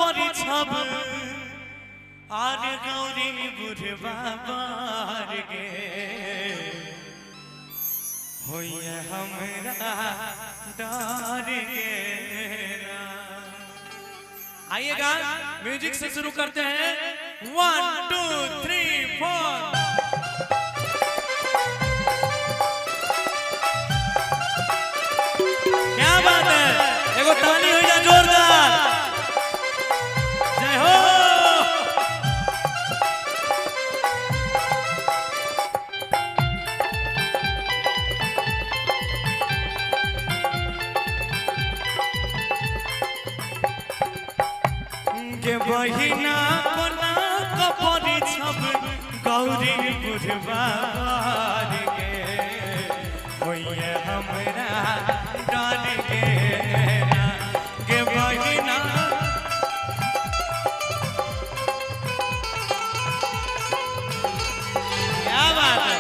कपरी छब आर गौरी बुढ़वा बार गे होइए हमरा डर गे। आइएगा म्यूजिक से शुरू करते हैं 1 2 3 4। क्या बात है, एगो ताली हो जा जोरदार। जय हो। के बहिना कोना कपरी छब गौरी बुढ़वा गे होइए हमरा डर गे के बहिना। क्या बात है,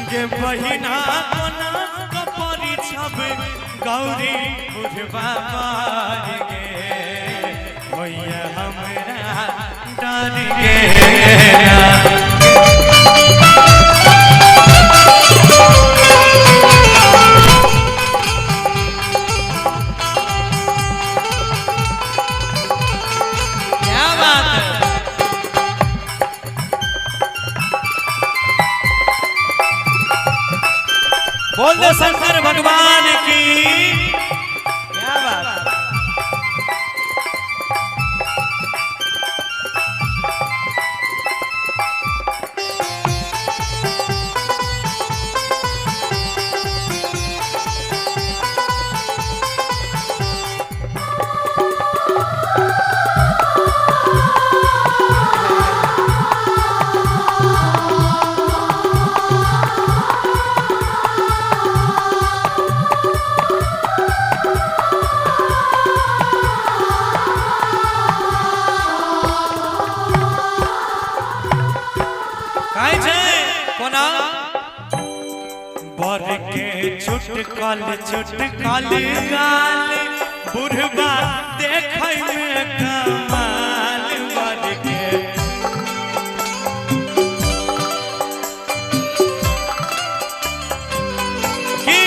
के बहिना कोना कपरी छब गौरी बुढ़वा गे होइए हमरा डर गे। बोल दो शंकर भगवान की। क्या बात है। बर के छुटकल छुटकल गाल बुढ़वा देखै में कमाल बर के। की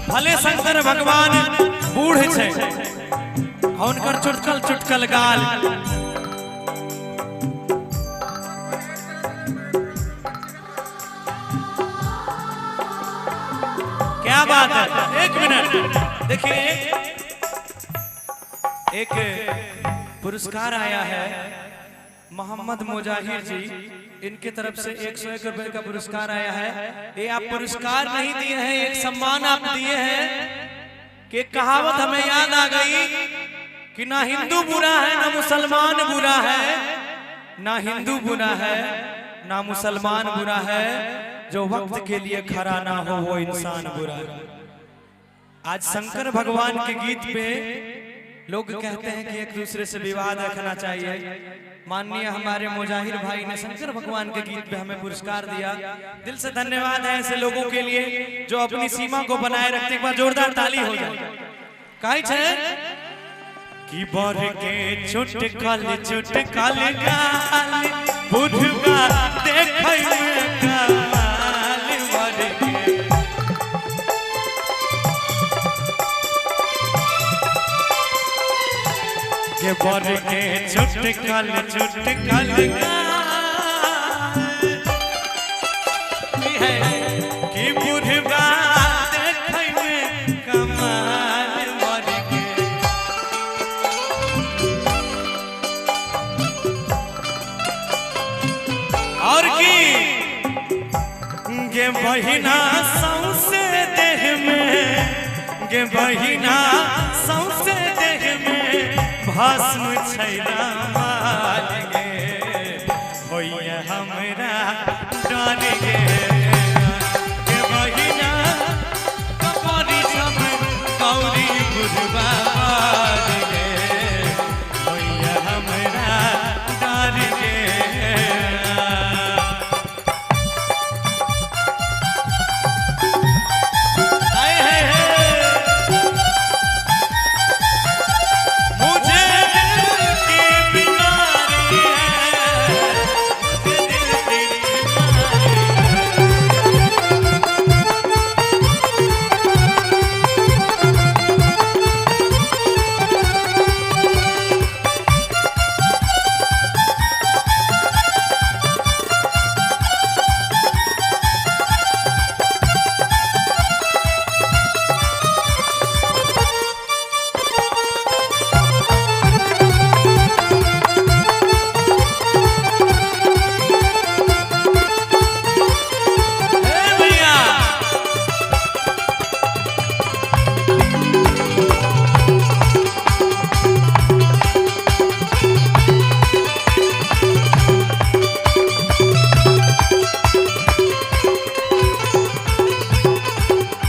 भले शंकर भगवान बूढ़ छै हुनकर चुटकल चुटकल गाल। क्या बात है। एक मिनट देखिए, एक पुरस्कार आया है मोहम्मद मुजाहिर जी, इनके तरफ से 101 रुपए का पुरस्कार आया है। ये आप पुरस्कार नहीं दिए हैं, एक सम्मान आप दिए हैं कि कहावत हमें याद आ गई कि ना हिंदू बुरा है ना मुसलमान बुरा है, ना हिंदू बुरा है ना मुसलमान बुरा है, जो वक्त के लिए खड़ा ना हो वो इंसान बुरा है। आज शंकर भगवान के गीत पे लोग कहते हैं कि एक दूसरे से विवाद रखना चाहिए। माननीय हमारे मुजाहिर भाई ने शंकर भगवान के गीत पे हमें पुरस्कार दिया, दिल से धन्यवाद है ऐसे लोगों के लिए जो अपनी सीमा को बनाए रखते। एक बार जोरदार ताली हो जाए। काहे छे कि बर के चुटकल चुटकल गाल बुढ़वा देखै में कमाल बर के। के बर के चुटकल चुटकल गाल कि बुढ़वा देखै में कमाल बर के। और की गे बहिना सौंसे देह में, गे बहिना सौंसे देह में भस्म छैला माल गे होइए हमरा डर गे। गे बहिना कपरी छब गौरी बुढ़वा